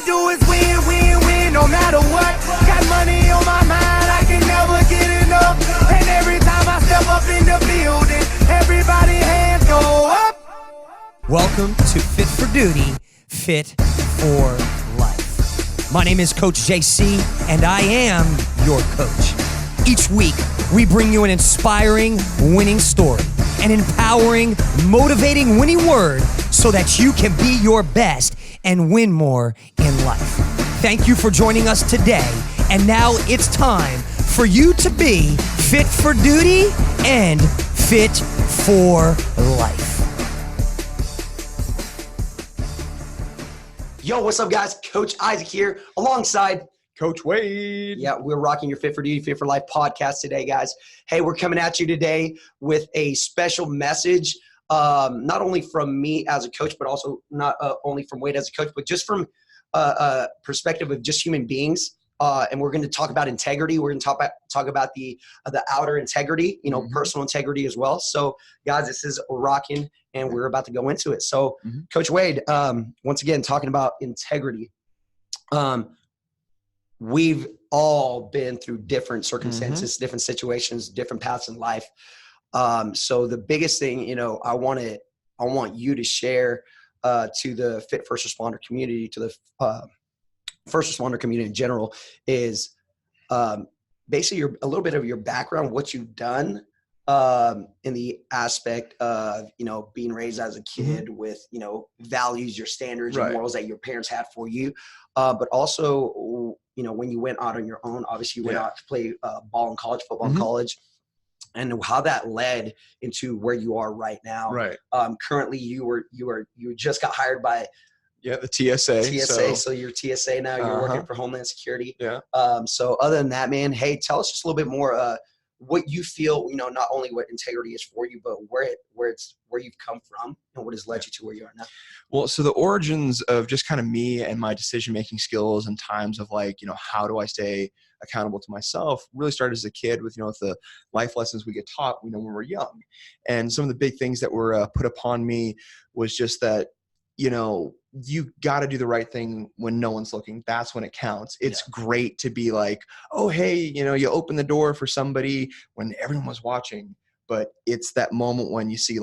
I do is win, win, win, no matter what. Got money on my mind, I can never get enough. And every time I step up in the building, everybody hands go up. Welcome to Fit for Duty, Fit for Life. My name is Coach JC, and I am your coach. Each week, we bring you an inspiring, winning story, an empowering, motivating, winning word so that you can be your best and win more in life. Thank you for joining us today, and now it's time for you to be fit for duty and fit for life. Yo, what's up, guys? Coach Isaac here alongside Coach Wade. Yeah, we're rocking your Fit for Duty, Fit for Life podcast today, guys. Hey, we're coming at you today with a special message, not only from me as a coach, but also not only from Wade as a coach, but just from a perspective of just human beings. And we're going to talk about integrity. We're going to talk about the outer integrity, personal integrity as well. So, guys, this is rocking, and we're about to go into it. So, Coach Wade, once again, talking about integrity. We've all been through different circumstances, different situations, different paths in life. So the biggest thing, I want you to share to the fit first responder community, to the first responder community in general, is basically a little bit of your background, what you've done in the aspect of, being raised as a kid with, values, your standards, your morals that your parents had for you. But also, when you went out on your own, obviously you went out to play ball in college, football in college, and how that led into where you are right now. Right. Currently you just got hired by the TSA. So you're TSA now. You're working for Homeland Security. Yeah. So other than that, man, hey, tell us just a little bit more what you feel, not only what integrity is for you, but where you've come from and what has led you to where you are now. Well, so the origins of just kind of me and my decision-making skills and times of how do I stay accountable to myself really started as a kid with, the life lessons we get taught, when we're young. And some of the big things that were put upon me was just that, you got to do the right thing when no one's looking. That's when it counts. It's great to be like, oh, hey, you open the door for somebody when everyone was watching. But it's that moment when you see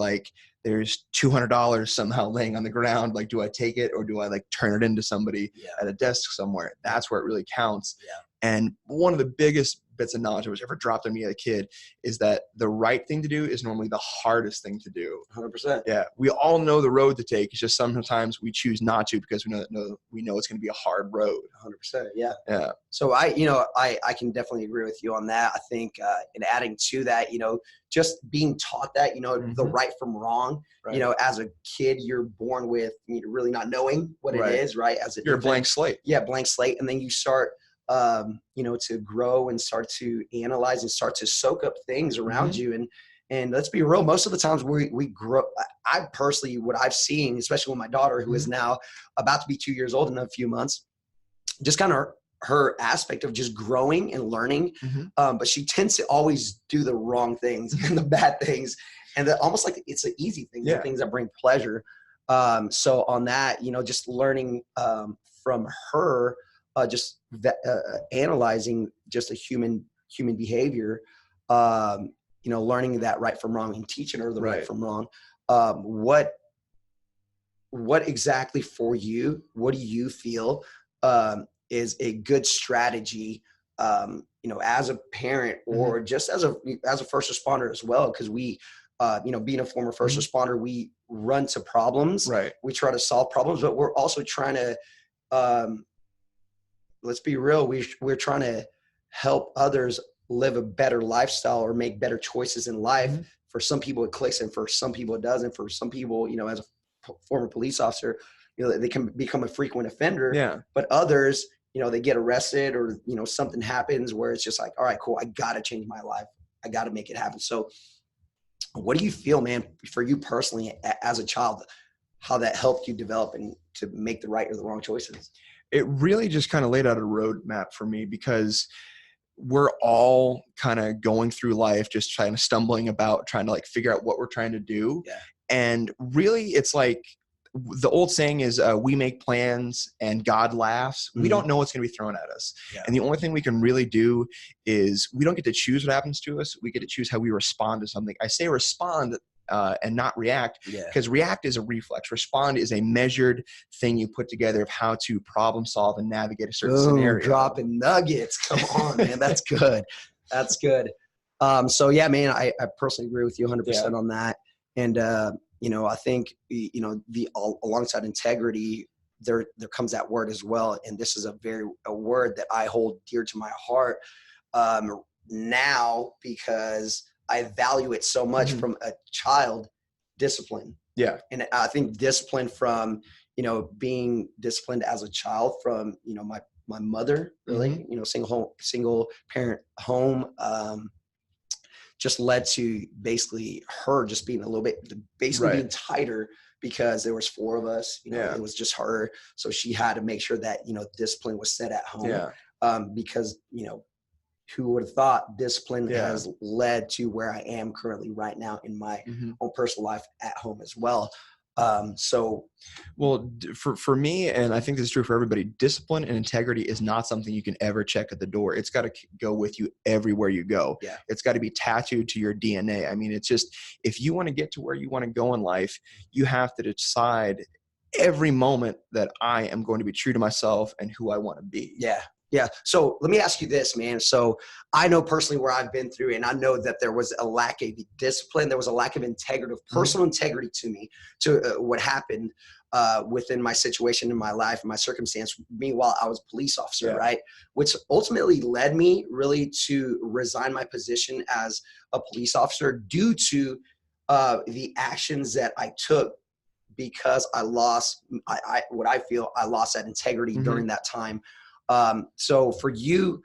there's $200 somehow laying on the ground. Do I take it or do I turn it into somebody at a desk somewhere? That's where it really counts. Yeah. And one of the biggest bits of knowledge that was ever dropped on me as a kid is that the right thing to do is normally the hardest thing to do. 100%. Yeah. We all know the road to take. It's just sometimes we choose not to because we know it's going to be a hard road. 100%. Yeah. Yeah. So I can definitely agree with you on that. I think, in adding to that, just being taught that, the right from wrong, right. As a kid, you're born with really not knowing what it is, right? You're a blank slate. Yeah. Blank slate. And then you start, to grow and start to analyze and start to soak up things around you. And let's be real, most of the times we grow, I personally, what I've seen, especially with my daughter, who is now about to be 2 years old in a few months, just kind of her aspect of just growing and learning. But she tends to always do the wrong things and the bad things. And almost like it's an easy thing, the things that bring pleasure. So on that, just learning from her, analyzing just a human behavior, learning that right from wrong and teaching her the right from wrong. What exactly for you, what do you feel is a good strategy, as a parent or just as a first responder as well? Because we, being a former first responder, we run to problems, right? We try to solve problems, but we're also trying to, let's be real, we're trying to help others live a better lifestyle or make better choices in life. For some people it clicks, and for some people it doesn't. For some people, as a former police officer, they can become a frequent offender. Yeah. But others, they get arrested or, something happens where it's just like, all right, cool, I got to change my life. I got to make it happen. So what do you feel, man, for you personally as a child, how that helped you develop and to make the right or the wrong choices? It really just kind of laid out a roadmap for me, because we're all kind of going through life, just trying to figure out what we're trying to do. Yeah. And really it's the old saying is, we make plans and God laughs. We don't know what's going to be thrown at us. Yeah. And the only thing we can really do is we don't get to choose what happens to us. We get to choose how we respond to something. I say respond and not react, because react is a reflex. Respond is a measured thing you put together of how to problem solve and navigate a certain scenario. Dropping nuggets. Come on, man. That's good. That's good. So yeah, man, I personally agree with you 100% on that. And, you know, I think, you know, alongside integrity, there comes that word as well. And this is a word that I hold dear to my heart now, because I value it so much from a child. Discipline. Yeah. And I think discipline from, you know, being disciplined as a child from, you know, my mother, really, you know, single parent home, just led to basically her just being a little bit, being tighter, because there was 4 of us, you know, it was just her. So she had to make sure that, you know, discipline was set at home, because, you know, who would have thought discipline has led to where I am currently right now in my own personal life at home as well. Well, for me, and I think this is true for everybody, discipline and integrity is not something you can ever check at the door. It's got to go with you everywhere you go. Yeah. It's got to be tattooed to your DNA. I mean, it's just, if you want to get to where you want to go in life, you have to decide every moment that I am going to be true to myself and who I want to be. Yeah. Yeah. So let me ask you this, man. So I know personally where I've been through, and I know that there was a lack of discipline. There was a lack of integrity, of personal integrity to me, to what happened within my situation in my life and my circumstance. Meanwhile, I was a police officer, right? Which ultimately led me really to resign my position as a police officer due to the actions that I took, because I lost, what I feel I lost that integrity during that time. So for you,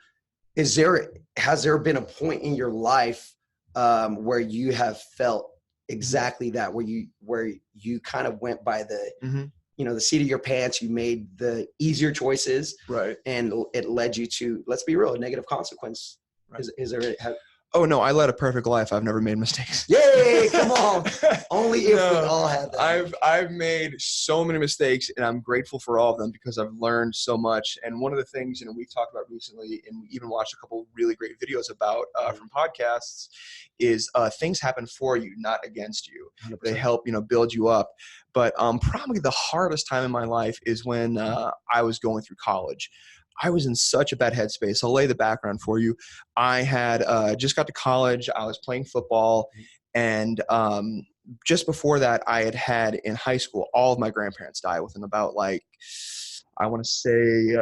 has there been a point in your life where you have felt exactly that, where you kind of went by the, you know, the seat of your pants, you made the easier choices, right? And it led you to, let's be real, a negative consequence. Right. Is there? Oh no, I led a perfect life. I've never made mistakes. Yay! Come on. Only if we all had that. I've made so many mistakes, and I'm grateful for all of them because I've learned so much. And one of the things, you know, we've talked about recently, and we even watched a couple really great videos about from podcasts, is things happen for you, not against you. 100%. They help, you know, build you up. But probably the hardest time in my life is when I was going through college. I was in such a bad headspace. I'll lay the background for you. I had just got to college. I was playing football. And just before that, I had in high school, all of my grandparents die within about, like, I want to say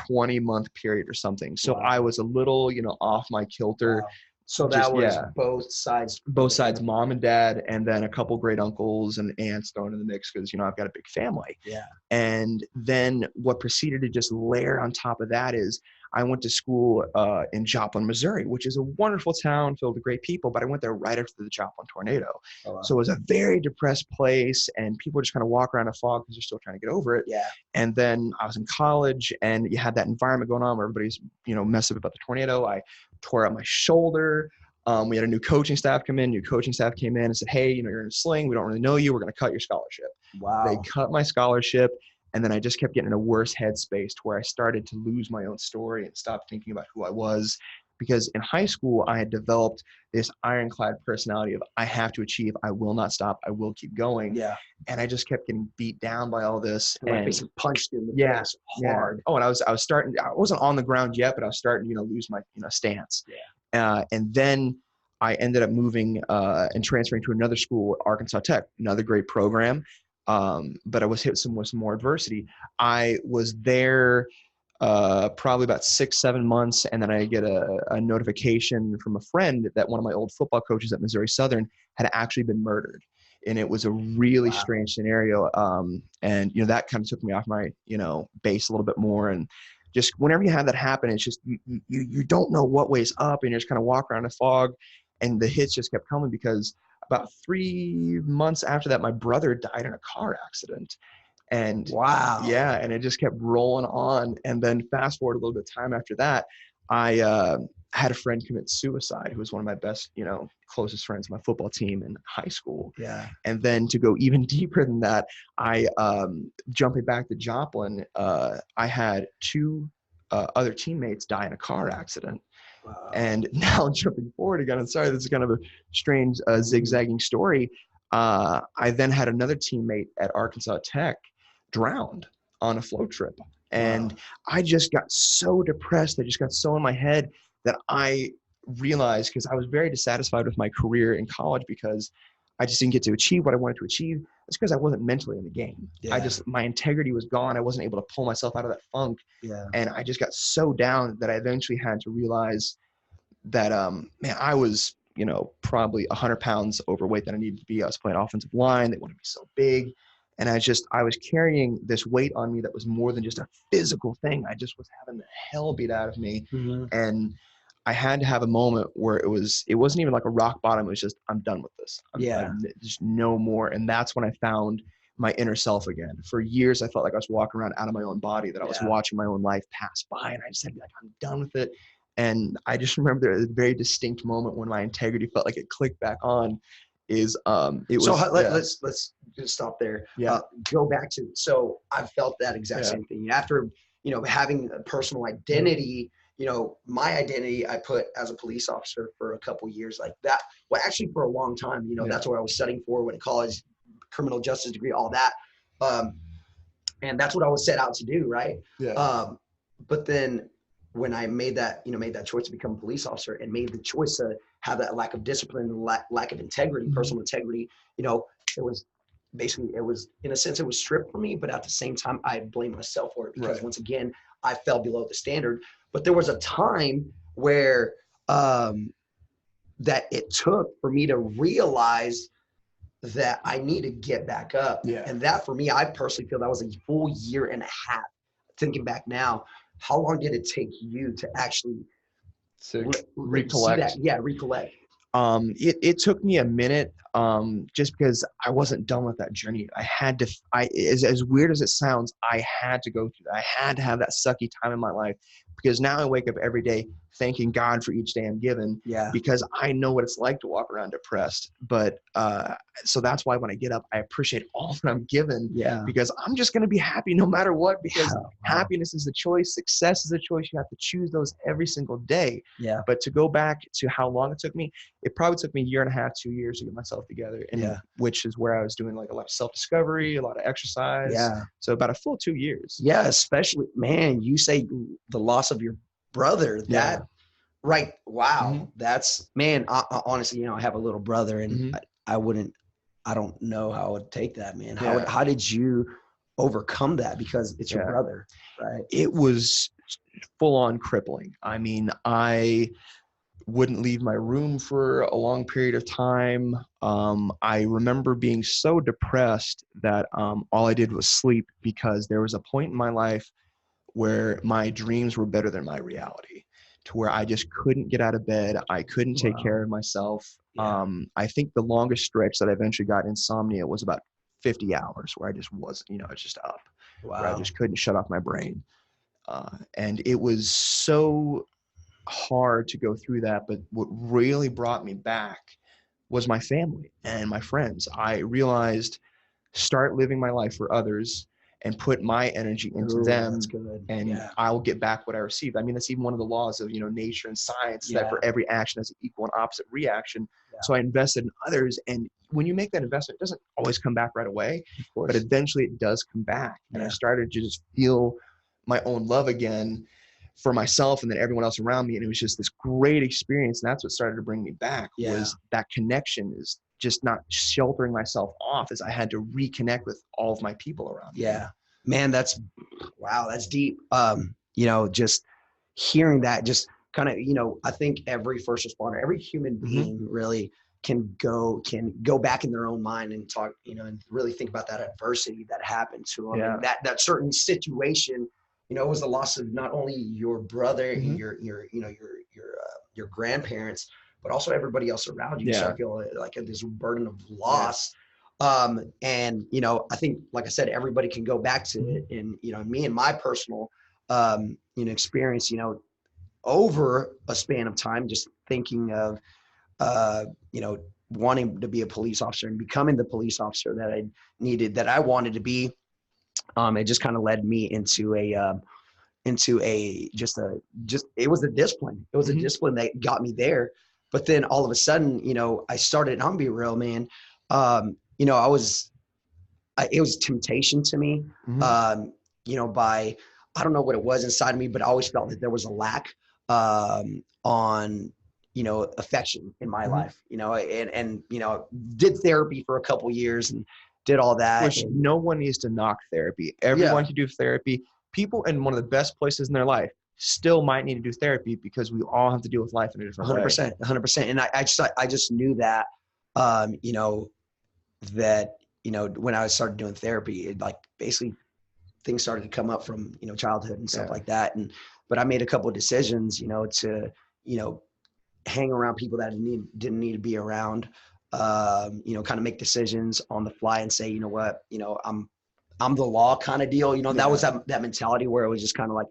20-month period or something. So I was a little, you know, off my kilter. Wow. So that was both sides. Both sides, mom and dad, and then a couple great uncles and aunts thrown in the mix because, you know, I've got a big family. Yeah. And then what proceeded to just layer on top of that is I went to school in Joplin, Missouri, which is a wonderful town filled with great people, but I went there right after the Joplin tornado. Oh, wow. So it was a very depressed place, and people just kind of walk around in fog because they're still trying to get over it. Yeah. And then I was in college, and you had that environment going on where everybody's, you know, messed up about the tornado. I tore out my shoulder. We had a new coaching staff come in. New coaching staff came in and said, hey, you know, you're in a sling. We don't really know you. We're going to cut your scholarship. Wow. They cut my scholarship. And then I just kept getting in a worse headspace to where I started to lose my own story and stop thinking about who I was. Because in high school, I had developed this ironclad personality of I have to achieve. I will not stop. I will keep going. Yeah. And I just kept getting beat down by all this. And basically punched in the face hard. Oh, and I was starting, I wasn't on the ground yet, but I was starting to, you know, lose my, you know, stance. Yeah. And then I ended up moving and transferring to another school, Arkansas Tech, another great program. But I was hit with some more adversity. I was there probably about 6-7 months, and then I get a notification from a friend that one of my old football coaches at Missouri Southern had actually been murdered. And it was a really strange scenario. And, you know, that kind of took me off my, you know, base a little bit more. And just whenever you have that happen, it's just you don't know what way's up, and you just kind of walk around in fog. And the hits just kept coming because about 3 months after that, my brother died in a car accident. And wow. Yeah. And it just kept rolling on. And then fast forward a little bit of time after that, I had a friend commit suicide who was one of my best, closest friends, my football team in high school. Yeah. And then to go even deeper than that, I, jumping back to Joplin, I had two other teammates die in a car accident. Wow. And now jumping forward again, I'm sorry, this is kind of a strange zigzagging story. I then had another teammate at Arkansas Tech drowned on a float trip. And Wow. I just got so depressed. I just got so in my head that I realized, because I was very dissatisfied with my career in college because I just didn't get to achieve what I wanted to achieve. It's because I wasn't mentally in the game. Yeah. My integrity was gone. I wasn't able to pull myself out of that funk. Yeah. And I just got so down that I eventually had to realize that, man, I was, probably 100 pounds overweight that I needed to be. I was playing offensive line. They wanted me so big. And I was carrying this weight on me that was more than just a physical thing. I just was having the hell beat out of me. Mm-hmm. And I had to have a moment where it wasn't even like a rock bottom. It was just, I'm done with this. I'm just no more. And that's when I found my inner self again. For years, I felt like I was walking around out of my own body, that I was watching my own life pass by. And I just had to be like, I'm done with it. And I just remember a very distinct moment when my integrity felt like it clicked back on. Let's just stop there. Yeah. Go back to, so I felt that exact same thing after, having a personal identity, my identity I put as a police officer for a couple years like that. Well, actually for a long time, that's what I was studying for, went to college, criminal justice degree, all that. And that's what I was set out to do. Right. Yeah. But then when I made that choice to become a police officer and made the choice to have that lack of discipline, lack of integrity, personal integrity, it was in a sense, it was stripped from me, but at the same time, I blame myself for it because once again, I fell below the standard. But there was a time where that it took for me to realize that I need to get back up. Yeah. And that for me, I personally feel that was a full year and a half. Thinking back now, how long did it take you to actually recollect? Recollect. It took me a minute, just because I wasn't done with that journey. I had to, as weird as it sounds, I had to go through that. I had to have that sucky time in my life, because now I wake up every day thanking God for each day I'm given, because I know what it's like to walk around depressed. But so that's why when I get up, I appreciate all that I'm given, because I'm just going to be happy no matter what, because happiness is a choice. Success is a choice. You have to choose those every single day. Yeah. But to go back to how long it took me, it probably took me a year and a half, 2 years to get myself together, and which is where I was doing like a lot of self-discovery, a lot of exercise. Yeah. So about a full 2 years. Yeah. Especially, man, you say the loss of your brother, that right. Wow. Mm-hmm. That's, man, I honestly, I have a little brother, and I don't know how I would take that, man. How did you overcome that? Because it's your brother, right? It was full on crippling. I mean, I wouldn't leave my room for a long period of time. I remember being so depressed that all I did was sleep, because there was a point in my life where my dreams were better than my reality, to where I just couldn't get out of bed. I couldn't take care of myself. I think the longest stretch that I eventually got insomnia was about 50 hours, where I just wasn't, it's just up, where I just couldn't shut off my brain. And it was so hard to go through that. But what really brought me back was my family and my friends. I realized, start living my life for others and put my energy into them, and I'll get back what I received. I mean, that's even one of the laws of, nature and science, that for every action has an equal and opposite reaction. So I invested in others, and when you make that investment, it doesn't always come back right away, but eventually it does come back. And I started to just feel my own love again for myself and then everyone else around me. And it was just this great experience. And that's what started to bring me back, was that connection, is just not sheltering myself off, as I had to reconnect with all of my people around me. Yeah, man, that's deep. Just hearing that, just kind of, I think every first responder, every human being really can go back in their own mind and talk, and really think about that adversity that happened to them. And that certain situation, it was the loss of not only your brother, your grandparents, but also everybody else around you. So I feel like this burden of loss. And, I think, like I said, everybody can go back to it. And, me and my personal, experience, over a span of time, just thinking of, you know, wanting to be a police officer and becoming the police officer that I wanted to be. It just kind of led me into it was a discipline. It was a discipline that got me there. But then all of a sudden, you know, I started, and I'm gonna be real, man. You know, it was temptation to me. You know, I don't know what it was inside of me, but I always felt that there was a lack on, you know, affection in my life, you know, and, you know, did therapy for a couple years and did all that. Which no one needs to knock therapy. Everyone can do therapy. People in one of the best places in their life still might need to do therapy because we all have to deal with life in a different way. 100%. And I just knew that, you know, when I started doing therapy, it like basically things started to come up from, you know, childhood and stuff like that. But I made a couple of decisions, you know, to, you know, hang around people that didn't need to be around, you know, kind of make decisions on the fly and say, you know what, you know, I'm the law kind of deal. You know, that was that mentality where it was just kind of like,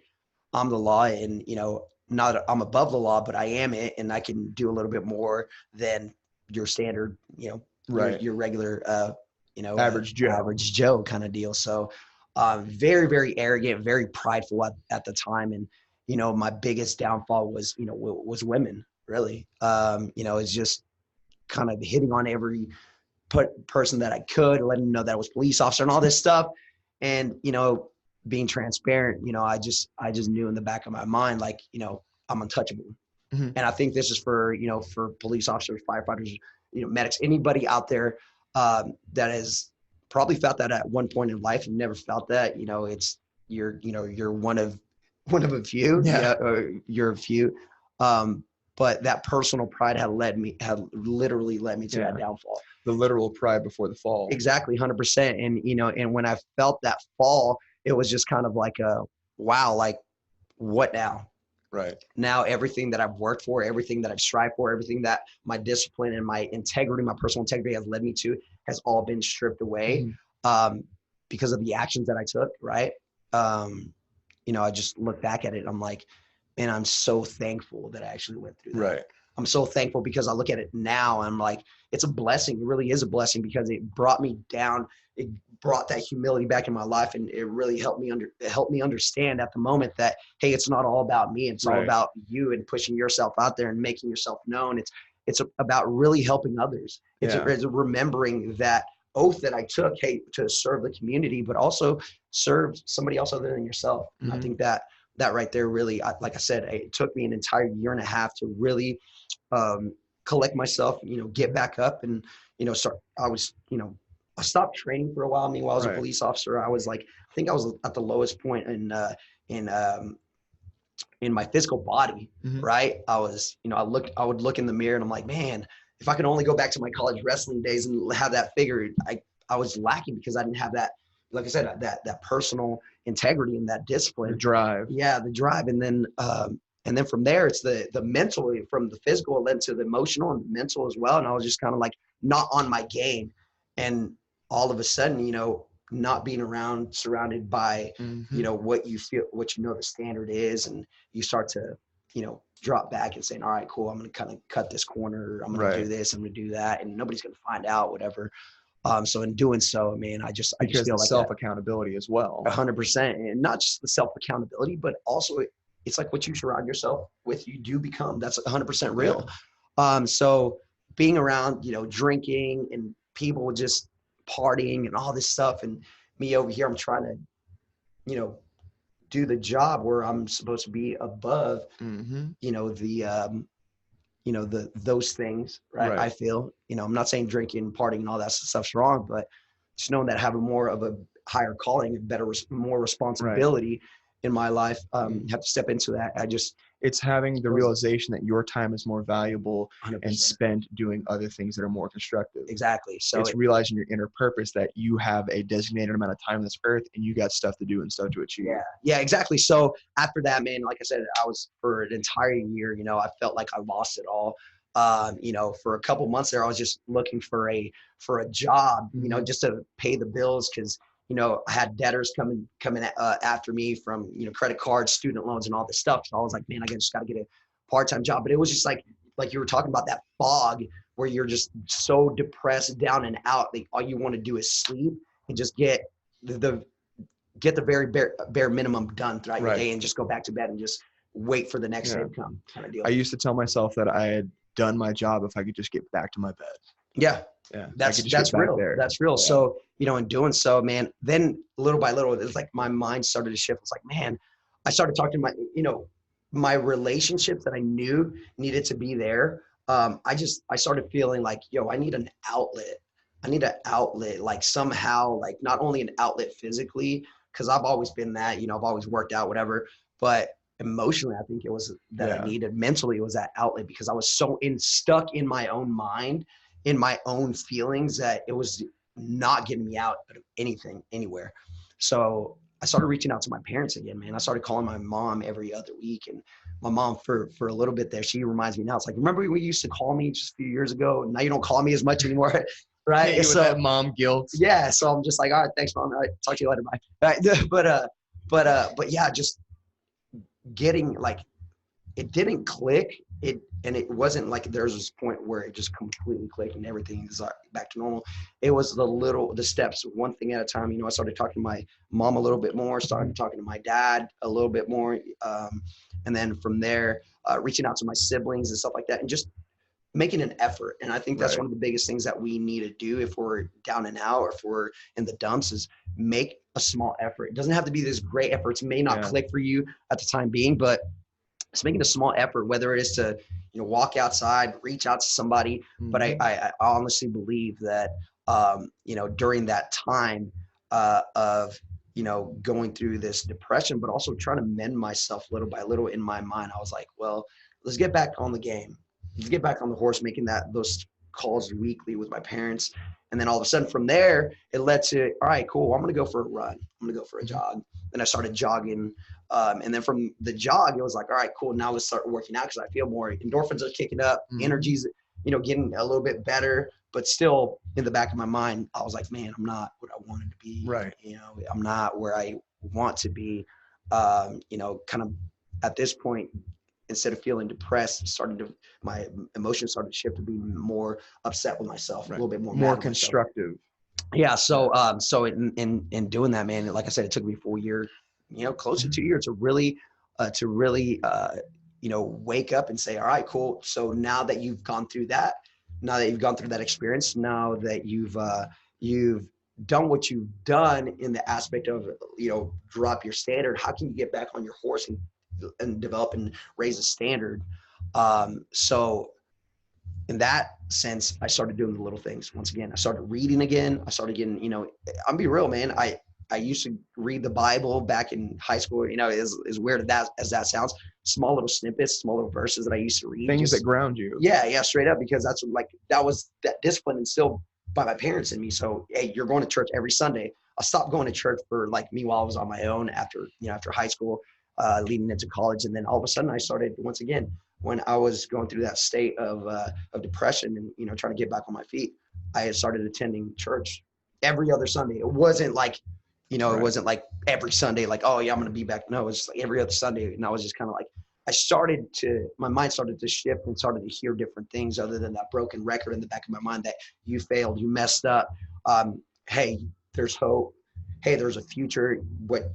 I'm the law, and, you know, not I'm above the law, but I am it, and I can do a little bit more than your standard, you know, your regular, you know, average Joe kind of deal. So, very, very arrogant, very prideful at the time. And, you know, my biggest downfall was, you know, was women, really. You know, it's just kind of hitting on every person that I could, letting them know that I was police officer and all this stuff. And, you know, being transparent, you know, I just knew in the back of my mind, like, you know, I'm untouchable. And I think this is for, you know, for police officers, firefighters, you know, medics, anybody out there that has probably felt that at one point in life and never felt that, you know, you're one of a few, or you're a few. But that personal pride had literally led me to that downfall. The literal pride before the fall. Exactly. 100%. And, you know, and when I felt that fall, it was just kind of like wow, like what now? Right. Now, everything that I've worked for, everything that I've strived for, everything that my discipline and my integrity, my personal integrity has led me to has all been stripped away because of the actions that I took. Right. You know, I just look back at it and I'm like, man, I'm so thankful that I actually went through that. Right. I'm so thankful because I look at it now and I'm like, it's a blessing. It really is a blessing because it brought me down. It brought that humility back in my life, and it really helped me understand at the moment that, hey, it's not all about me. It's all about you and pushing yourself out there and making yourself known. It's about really helping others. It's remembering that oath that I took, hey, to serve the community, but also serve somebody else other than yourself. I think that right there really, like I said, it took me an entire year and a half to really collect myself, you know, get back up and, you know, I stopped training for a while. Meanwhile, I was a police officer. I was like, I think I was at the lowest point in my physical body. Right. I was, you know, I would look in the mirror and I'm like, man, if I could only go back to my college wrestling days and have that figure, I was lacking because I didn't have that, like I said, that personal integrity and that discipline. The drive. Yeah, the drive. And then from there, it's the mental, from the physical, it led to the emotional and the mental as well. And I was just kind of like not on my game. And all of a sudden, you know, not being surrounded by, you know, what you feel, what you know the standard is. And you start to, you know, drop back and saying, all right, cool, I'm going to kind of cut this corner. I'm going to do this. I'm going to do that. And nobody's going to find out, whatever. So in doing so, I mean, I just feel like self-accountability as well. 100%. And not just the self-accountability, but also it's like what you surround yourself with, you do become. That's 100% real. So being around, you know, drinking and people just partying and all this stuff, and me over here, I'm trying to, you know, do the job where I'm supposed to be above, you know, you know, those things, right? I feel, you know, I'm not saying drinking, partying and all that stuff's wrong, but just knowing that having more of a higher calling and more responsibility in my life, have to step into that. It's having the realization that your time is more valuable 100%. And spent doing other things that are more constructive. Exactly. So it's realizing your inner purpose, that you have a designated amount of time on this earth and you got stuff to do and stuff to achieve. Yeah, exactly. So after that, man, like I said, I was for an entire year, you know, I felt like I lost it all. You know, for a couple months there, I was just looking for a job, you know, just to pay the bills. 'Cause, I had debtors coming after me from, credit cards, student loans, and all this stuff. So I was like, man, I just got to get a part-time job. But it was just like you were talking about, that fog where you're just so depressed, down and out. Like all you want to do is sleep and just get the very bare minimum done throughout your day, and just go back to bed and just wait for the next day to come, kind of deal. I used to tell myself that I had done my job if I could just get back to my bed. Yeah. That's real. That's real. Yeah. So, in doing so, man, then little by little, it's like my mind started to shift. It's like, man, I started talking to my relationships that I knew needed to be there. I started feeling like, I need an outlet. I need an outlet, like somehow, like not only an outlet physically, because I've always been that, I've always worked out, whatever, but emotionally, I think it was that I needed. Mentally, it was that outlet, because I was so stuck in my own mind, in my own feelings, that it was not getting me out of anything, anywhere. So I started reaching out to my parents again, man. I started calling my mom every other week, and my mom for a little bit there, she reminds me now. It's like, remember when you used to call me just a few years ago? Now you don't call me as much anymore, right? So that mom guilt. Yeah. So I'm just like, all right, thanks, mom. All right, talk to you later. Bye. Right. But yeah, just getting like, it didn't click. And it wasn't like there's this point where it just completely clicked and everything is back to normal. It was the steps, one thing at a time. I started talking to my mom a little bit more, started talking to my dad a little bit more. And then from there, reaching out to my siblings and stuff like that, and just making an effort. And I think that's one of the biggest things that we need to do if we're down and out, or if we're in the dumps, is make a small effort. It doesn't have to be this great effort. It may not click for you at the time being, but it's making a small effort, whether it is to, walk outside, reach out to somebody. Mm-hmm. But I honestly believe that, during that time of, going through this depression, but also trying to mend myself little by little in my mind, I was like, well, let's get back on the game. Let's get back on the horse, making those calls weekly with my parents. And then all of a sudden from there, it led to, all right, cool. I'm going to go for a run. I'm going to go for a jog. Then I started jogging. And then from the jog, it was like, all right, cool. Now let's start working out, because I feel more endorphins are kicking up. Energy's, getting a little bit better, but still in the back of my mind, I was like, man, I'm not what I wanted to be. Right. I'm not where I want to be. Kind of at this point, instead of feeling depressed, my emotions started to shift to be more upset with myself, a little bit more constructive. Yeah. So in doing that, man, like I said, it took me a full year, close to 2 years to really wake up and say, all right, cool. So now that you've gone through that, experience, now that you've done what you've done in the aspect of, drop your standard, how can you get back on your horse and develop and raise a standard? So in that sense, I started doing the little things. Once again, I started reading again. I started getting, I'm be real, man. I used to read the Bible back in high school, as weird as that sounds, small little snippets, small little verses that I used to read. Things that ground you. Yeah, straight up, because that was that discipline instilled by my parents in me. So, hey, you're going to church every Sunday. I stopped going to church for me while I was on my own after high school, leading into college. And then all of a sudden I started, once again, when I was going through that state of depression and, trying to get back on my feet, I had started attending church every other Sunday. It wasn't like, it wasn't like every Sunday, like, oh yeah, I'm going to be back. No, it was just like every other Sunday. And I was just kind of like, my mind started to shift and started to hear different things other than that broken record in the back of my mind that you failed, you messed up. Hey, there's hope. Hey, there's a future. What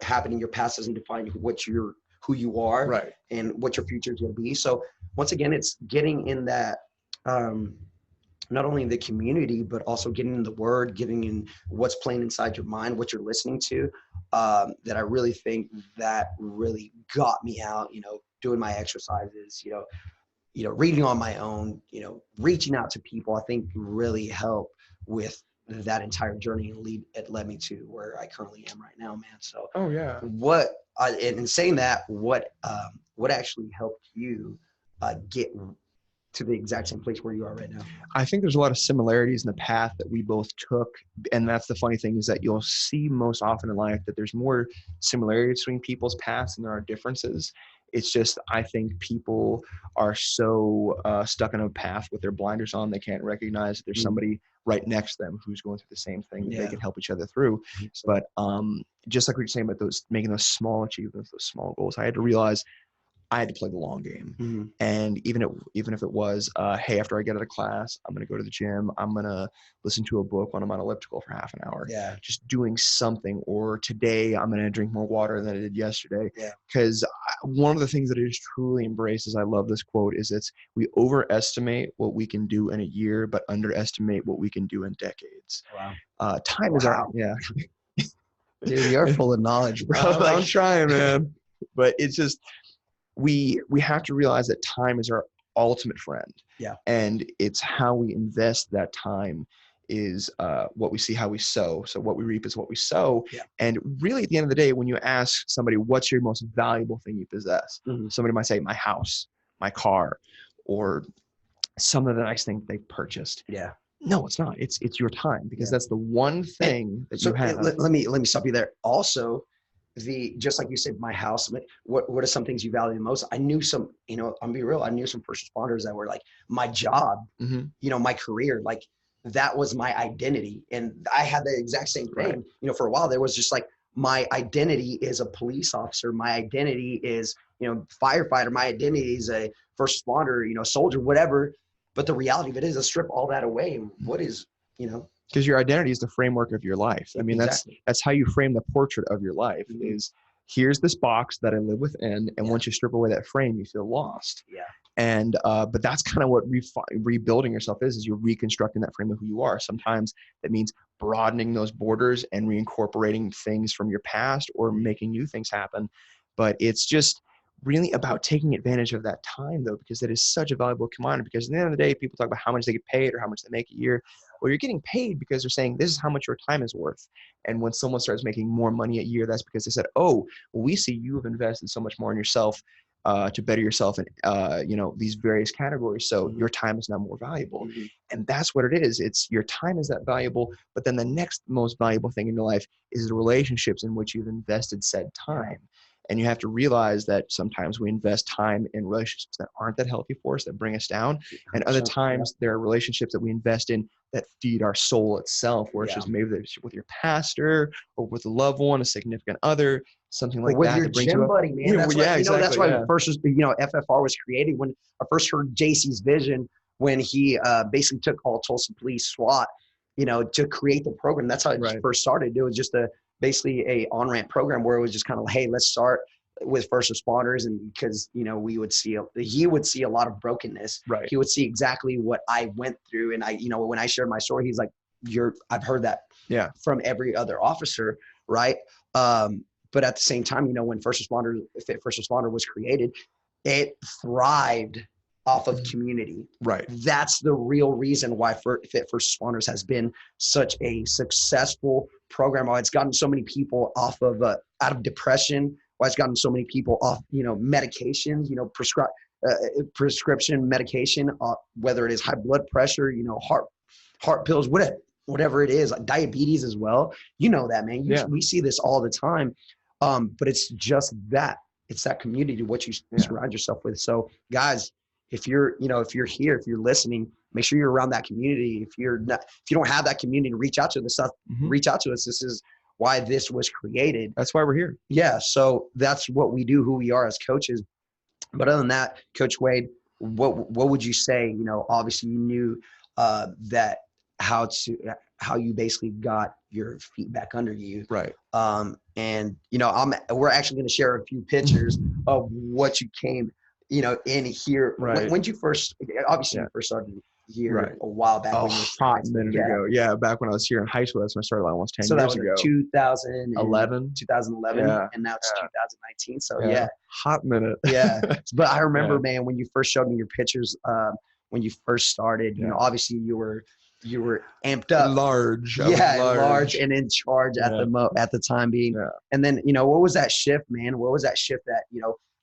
happened in your past doesn't define who you are, right, and what your future is going to be. So once again, it's getting in that, not only in the community, but also getting in the word, getting in what's playing inside your mind, what you're listening to, that I really think that really got me out, doing my exercises, reading on my own, reaching out to people, I think really helped with that entire journey, and it led me to where I currently am right now, man. So, oh yeah. In saying that, what actually helped you get to the exact same place where you are right now? I think there's a lot of similarities in the path that we both took. And that's the funny thing, is that you'll see most often in life that there's more similarities between people's paths than there are differences. It's just, I think people are so stuck in a path with their blinders on, they can't recognize that there's somebody right next to them who's going through the same thing that they Yeah. can help each other through. So, But just like we were saying about making those small achievements, those small goals, I had to realize I had to play the long game. mhm. And even if it was, hey, after I get out of class, I'm going to go to the gym. I'm going to listen to a book when I'm on elliptical for half an hour. Yeah. Just doing something. Or today, I'm going to drink more water than I did yesterday. Yeah. Because one of the things that I just truly embrace, as I love this quote, is we overestimate what we can do in a year, but underestimate what we can do in decades. Wow. Time is our, yeah. Dude, you're full of knowledge, bro. I'm trying, man. But it's just, we have to realize that time is our ultimate friend. Yeah. And it's how we invest that time is what we see, how we sow. So what we reap is what we sow. Yeah. And really at the end of the day, when you ask somebody, what's your most valuable thing you possess? Mhm. Somebody might say my house, my car, or some of the nice thing they've purchased. Yeah. No, it's not. It's your time, because Yeah. that's the one thing that So you have. let me stop you there. Also, just like you said, my house. What are some things you value the most? I knew some, I'm gonna be real. I knew some first responders that were like, my job, Mhm. my career, like that was my identity, and I had the exact same thing. Right. For a while there was just like, my identity is a police officer. My identity is firefighter. My identity is a first responder. Soldier, whatever. But the reality of it is, to strip all that away. What is Because your identity is the framework of your life. I mean, Exactly. that's how you frame the portrait of your life. Mhm. Is here's this box that I live within, and Yeah. once you strip away that frame, you feel lost. Yeah. And but that's kind of what rebuilding yourself is you're reconstructing that frame of who you are. Sometimes that means broadening those borders and reincorporating things from your past or making new things happen. But it's just really about taking advantage of that time, though, because it is such a valuable commodity. Because at the end of the day, people talk about how much they get paid or how much they make a year. Well, you're getting paid because they're saying this is how much your time is worth. And when someone starts making more money a year, that's because they said, oh, well, we see you have invested so much more in yourself to better yourself in these various categories. So Mhm. your time is now more valuable. Mhm. And that's what it is. It's your time is that valuable. But then the next most valuable thing in your life is the relationships in which you've invested said time. And you have to realize that sometimes we invest time in relationships that aren't that healthy for us, that bring us down. And other 100%, times there are relationships that we invest in that feed our soul itself, where it's just maybe with your pastor or with a loved one, a significant other, something like with that. your that brings you gym up. buddy, man. Yeah, That's well, why, yeah, exactly, that's why yeah. first, FFR was created. When I first heard JC's vision, when he basically took all Tulsa Police SWAT, to create the program. That's how it Right. first started. It was just basically a on-ramp program where it was just kind of like, hey, let's start with first responders. And because, he would see a lot of brokenness. Right. He would see exactly what I went through. And when I shared my story, he's like, I've heard that from every other officer. Right. But at the same time, when Fit First Responder was created, it thrived off of community. Right. That's the real reason why Fit First Responders has been such a successful program. Why it's gotten so many people off of out of depression. Why it's gotten so many people off, medications, prescription medication, whether it is high blood pressure, heart pills, whatever it is, like diabetes as well. You know that, man. We see this all the time. But it's just that. It's that community, what you surround yourself with. So guys, if you're here, if you're listening, make sure you're around that community. If you don't have that community, reach out to us. Reach out to us. This is why this was created. That's why we're here. Yeah. So that's what we do, who we are as coaches. But other than that, Coach Wade, what would you say? Obviously you knew that how you basically got your feet back under you. Right. And we're actually going to share a few pictures of what you came, in here. Right. When you first, obviously you first started here a while back. A hot minute ago. Yeah. Back when I was here in high school, that's when I started almost 10 years ago. 2011, Yeah. and now it's 2019. So Hot minute. yeah. But I remember, man, when you first showed me your pictures, when you first started, obviously you were amped up, large and in charge at the time being. And then what was that shift, man? What was that shift that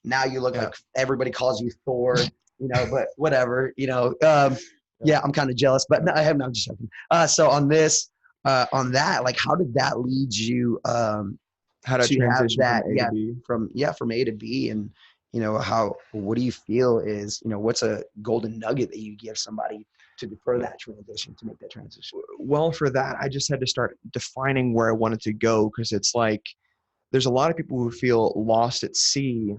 now you look like everybody calls you Thor, but whatever, I'm kind of jealous, but no, I'm just joking. So on that, like, how did that lead you how to transition from A to B, and what do you feel is what's a golden nugget that you give somebody to defer that transition, to make that transition? Well, for that, I just had to start defining where I wanted to go, because it's like there's a lot of people who feel lost at sea,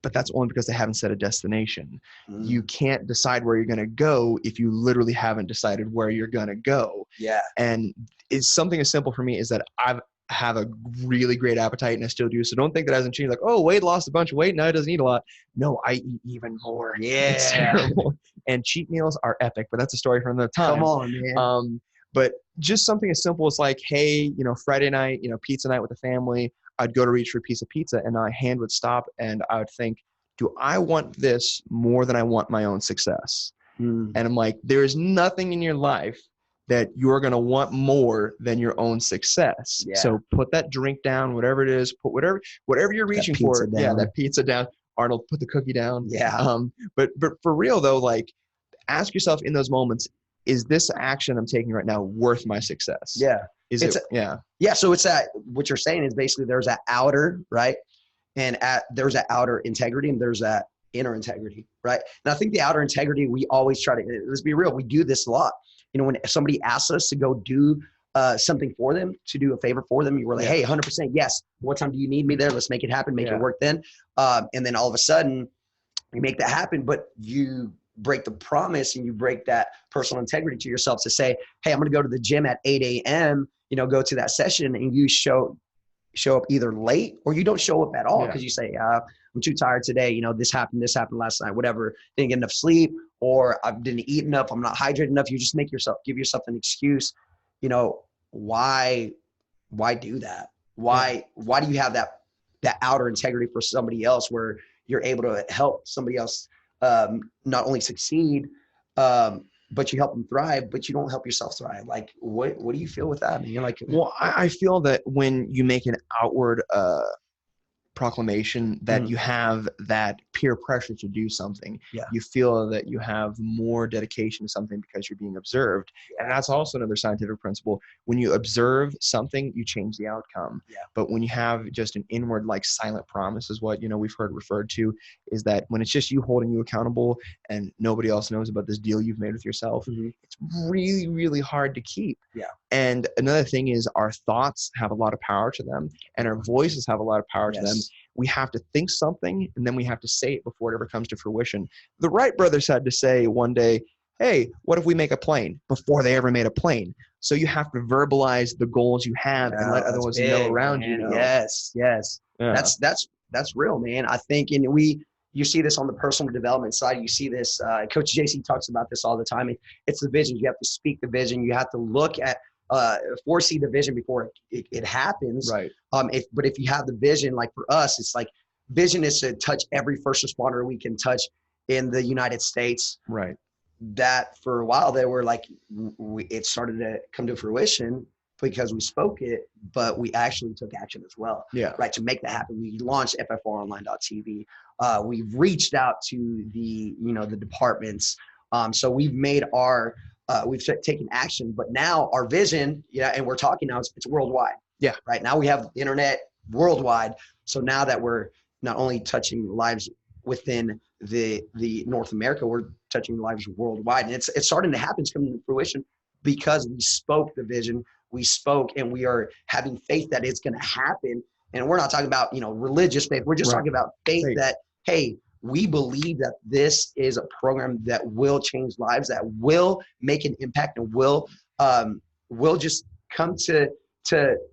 but that's only because they haven't set a destination. You can't decide where you're going to go if you literally haven't decided where you're going to go. Yeah. And it's something as simple for me is that I have a really great appetite, and I still do. So don't think that hasn't changed. Like, oh, Wade lost a bunch of weight, now he doesn't eat a lot. No, I eat even more. Yeah. It's terrible. And cheat meals are epic, but that's a story for another time. Come on, man. But just something as simple as like, hey, Friday night, pizza night with the family, I'd go to reach for a piece of pizza, and my hand would stop, and I would think, do I want this more than I want my own success? And I'm like, there is nothing in your life that you're going to want more than your own success. Yeah. So put that drink down, whatever it is, put whatever you're reaching for. Down. Yeah, that pizza down. Arnold, put the cookie down. Yeah. But for real though, like, ask yourself in those moments, is this action I'm taking right now worth my success? Yeah. Yeah. So it's that, what you're saying is basically there's that outer, right? And there's that outer integrity, and there's that inner integrity, right? And I think the outer integrity, we always try to, let's be real, we do this a lot. When somebody asks us to go do something for them, to do a favor for them, you were like, hey, 100% yes. What time do you need me there? Let's make it happen, make it work then. And then all of a sudden you make that happen, but you break the promise and you break that personal integrity to yourself to say, hey, I'm going to go to the gym at 8 a.m., go to that session, and you show up either late or you don't show up at all because you say, I'm too tired today. This happened last night, whatever. Didn't get enough sleep, or I didn't eat enough. I'm not hydrated enough. You just give yourself an excuse. Why do that? Why do you have that outer integrity for somebody else where you're able to help somebody else not only succeed, but you help them thrive, but you don't help yourself thrive? Like, what do you feel with that? I mean, well, I feel that when you make an outward proclamation that you have that peer pressure to do something, you feel that you have more dedication to something because you're being observed. And that's also another scientific principle. When you observe something, you change the outcome. But when you have just an inward, like, silent promise, is what we've heard referred to, is that when it's just you holding you accountable and nobody else knows about this deal you've made with yourself, it's really, really hard to keep. And another thing is, our thoughts have a lot of power to them, and our voices have a lot of power to them. We have to think something, and then we have to say it before it ever comes to fruition. The Wright brothers had to say one day, hey, what if we make a plane, before they ever made a plane? So you have to verbalize the goals you have and let other ones know around you. Yes. Yeah. That's real, man. I think, you see this on the personal development side. You see this, Coach JC talks about this all the time. It's the vision. You have to speak the vision. You have to look at, foresee the vision before it happens. Right. But if you have the vision, like for us, it's like vision is to touch every first responder we can touch in the United States. Right. That for a while they were like, it started to come to fruition because we spoke it, but we actually took action as well. Yeah. Right. To make that happen, we launched ffronline.tv. We've reached out to the departments. So we've made we've taken action, but now our vision, and we're talking now, it's worldwide. Yeah. Right now we have the internet worldwide. So now that we're not only touching lives within the North America, we're touching lives worldwide. And it's starting to happen. It's coming to fruition because we spoke the vision, we spoke, and we are having faith that it's going to happen. And we're not talking about, religious faith. We're just talking about faith that, hey, we believe that this is a program that will change lives, that will make an impact, and will just come to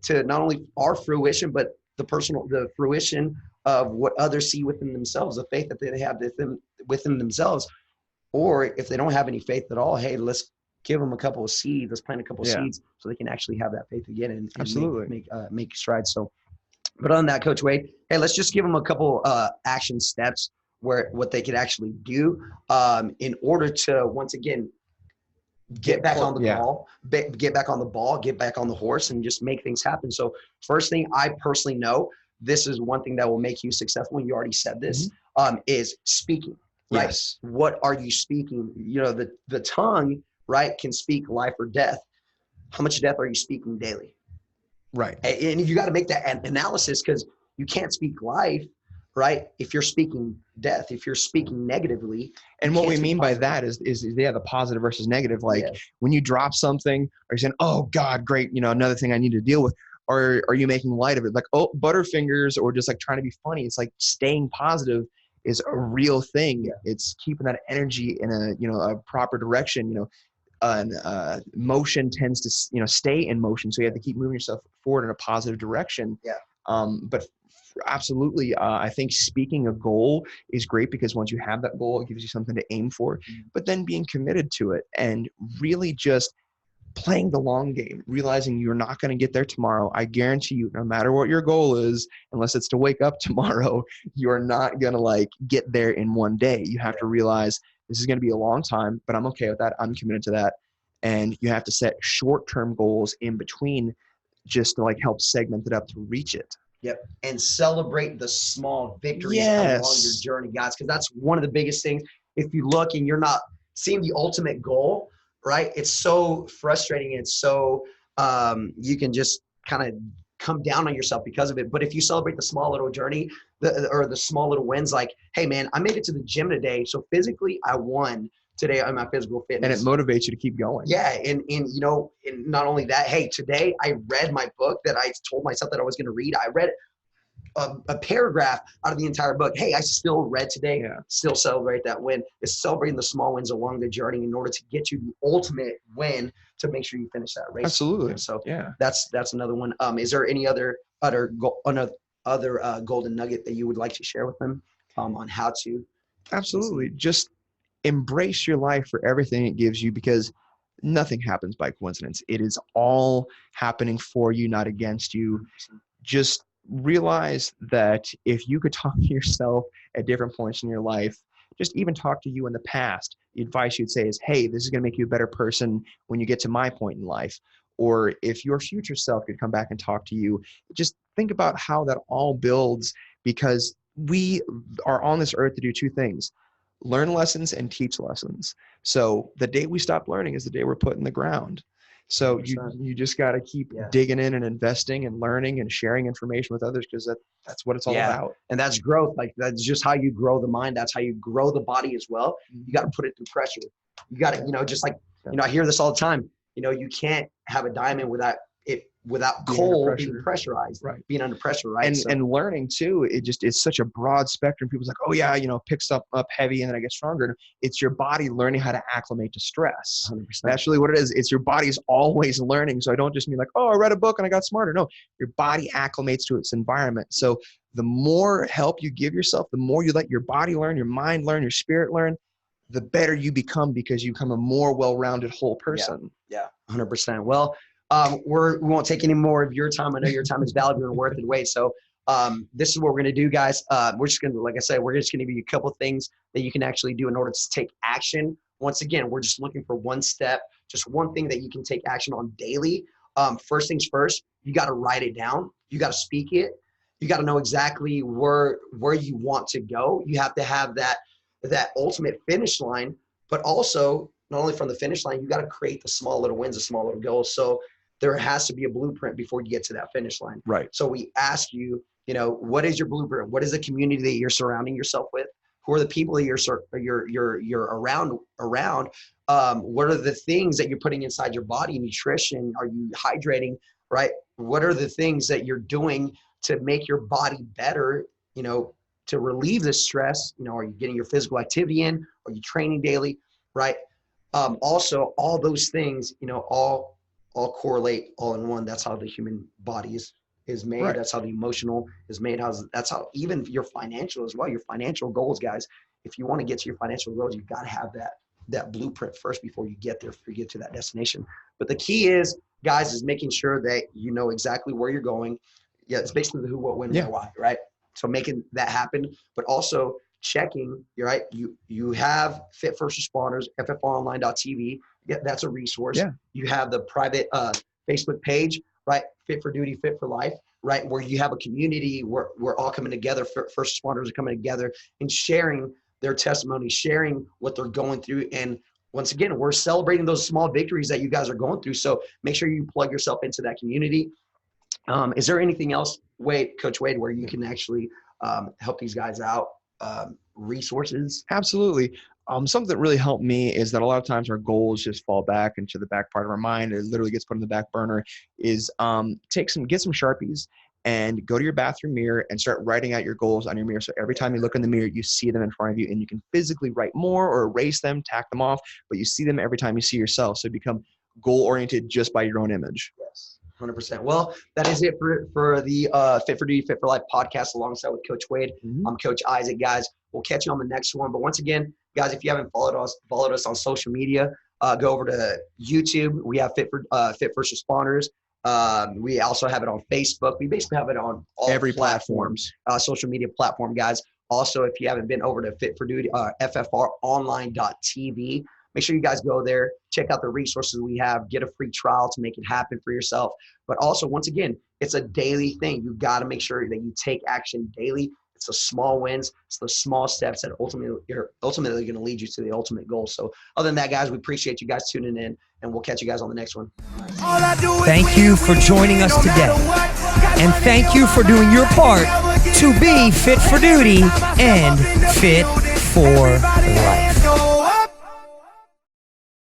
not only our fruition, but the fruition of what others see within themselves, the faith that they have within themselves. Or if they don't have any faith at all, hey, let's give them a couple of seeds. Let's plant a couple of seeds so they can actually have that faith again and absolutely make strides. So, but on that, Coach Wade, hey, let's just give them a couple action steps what they could actually do in order to, once again, get back on the ball, get back on the ball, get back on the horse, and just make things happen. So first thing, I personally know, this is one thing that will make you successful, and you already said this, is speaking. Right? Yes. What are you speaking? The tongue, right, can speak life or death. How much death are you speaking daily? Right. And you got to make that analysis, because you can't speak life right? If you're speaking death, if you're speaking negatively. And what we mean by that is the positive versus negative. Like when you drop something, are you saying, oh God, great, another thing I need to deal with? Or are you making light of it? Like, oh, butterfingers, or just like trying to be funny. It's like staying positive is a real thing. It's keeping that energy in a proper direction. Motion tends to stay in motion, so you have to keep moving yourself forward in a positive direction. But absolutely, I think speaking a goal is great, because once you have that goal, it gives you something to aim for. But then being committed to it and really just playing the long game, realizing you're not going to get there tomorrow. I guarantee you, no matter what your goal is, unless it's to wake up tomorrow, you're not going to get there in one day. You have to realize this is going to be a long time, but I'm okay with that. I'm committed to that. And you have to set short-term goals in between, just to help segment it up to reach it. Yep. And celebrate the small victories along your journey, guys, because that's one of the biggest things. If you look and you're not seeing the ultimate goal, right? It's so frustrating. It's so you can just kind of come down on yourself because of it. But if you celebrate the small little journey, or the small little wins, like, hey man, I made it to the gym today, so physically I won today on my physical fitness. And it motivates you to keep going. Yeah. And not only that, hey, today I read my book that I told myself that I was going to read. I read a paragraph out of the entire book. Hey, I still read today. Still celebrate that win. It's celebrating the small wins along the journey in order to get you the ultimate win to make sure you finish that race. Absolutely. So that's another one. Is there any other golden nugget that you would like to share with them on how to? Absolutely. Just embrace your life for everything it gives you, because nothing happens by coincidence. It is all happening for you, not against you. Just realize that if you could talk to yourself at different points in your life, just even talk to you in the past, the advice you'd say is, hey, this is going to make you a better person when you get to my point in life. Or if your future self could come back and talk to you, just think about how that all builds, because we are on this earth to do two things: learn lessons and teach lessons. So the day we stop learning is the day we're put in the ground. So you just got to keep digging in and investing and learning and sharing information with others, because that's what it's all about. And that's growth. Like, that's just how you grow the mind. That's how you grow the body as well. You got to put it through pressure. You got to, just like, I hear this all the time. You can't have a diamond without coal being pressurized, being under pressure, right? And learning too, it's such a broad spectrum. People's like, oh yeah, picks up heavy and then I get stronger. It's your body learning how to acclimate to stress. 100%. That's really what it is. It's your body's always learning. So I don't just mean like, oh, I read a book and I got smarter. No, your body acclimates to its environment. So the more help you give yourself, the more you let your body learn, your mind learn, your spirit learn, the better you become, because you become a more well-rounded whole person. Yeah, 100%. Well, we won't take any more of your time. I know your time is valuable and worth it weight. So this is what we're going to do, guys. We're just going to, like I said, we're just going to give you a couple of things that you can actually do in order to take action. Once again, we're just looking for one step, just one thing that you can take action on daily. First things first, you got to write it down. You got to speak it. You got to know exactly where you want to go. You have to have that ultimate finish line, but also not only from the finish line, you got to create the small little wins, the small little goals. So there has to be a blueprint before you get to that finish line. Right. So we ask you, what is your blueprint? What is the community that you're surrounding yourself with? Who are the people that you're around? What are the things that you're putting inside your body? Nutrition? Are you hydrating? Right. What are the things that you're doing to make your body better? To relieve the stress. Are you getting your physical activity in? Are you training daily? Right. Also, all those things, all correlate all in one. That's how the human body is made. Right. That's how the emotional is made. That's how even your financial as well. Your financial goals, guys. If you want to get to your financial goals, you've got to have that blueprint first before you get there, before you get to that destination. But the key is, guys, is making sure that you know exactly where you're going. Yeah, it's basically the who, what, when, where, why, right? So making that happen, but also checking, you're right. You have Fit First Responders, ffronline.tv. Yeah, that's a resource. Yeah. You have the private Facebook page, right? Fit for Duty, Fit for Life, right? Where you have a community where we're all coming together. First responders are coming together and sharing their testimony, sharing what they're going through. And once again, we're celebrating those small victories that you guys are going through. So make sure you plug yourself into that community. Is there anything else, Coach Wade, where you can actually help these guys out? Resources? Absolutely. Something that really helped me is that a lot of times our goals just fall back into the back part of our mind. It literally gets put in the back burner. Is get some Sharpies and go to your bathroom mirror and start writing out your goals on your mirror. So every time you look in the mirror, you see them in front of you, and you can physically write more or erase them, tack them off, but you see them every time you see yourself. So become goal-oriented just by your own image. Yes, 100%. Well, that is it for the Fit for Duty, Fit for Life podcast alongside with Coach Wade. I'm Coach Isaac, guys. We'll catch you on the next one. But once again, guys, if you haven't followed us on social media, go over to YouTube. We have Fit First Responders. We also have it on Facebook. We basically have it on all every platforms, social media platform, guys. Also, if you haven't been over to Fit for Duty, ffronline.tv, make sure you guys go there, check out the resources we have, get a free trial to make it happen for yourself. But also, once again, it's a daily thing. You got to make sure that you take action daily. It's the small wins. It's the small steps that ultimately going to lead you to the ultimate goal. So other than that, guys, we appreciate you guys tuning in, and we'll catch you guys on the next one. Thank you for joining us today. And thank you for doing your part to be fit for duty and fit for life.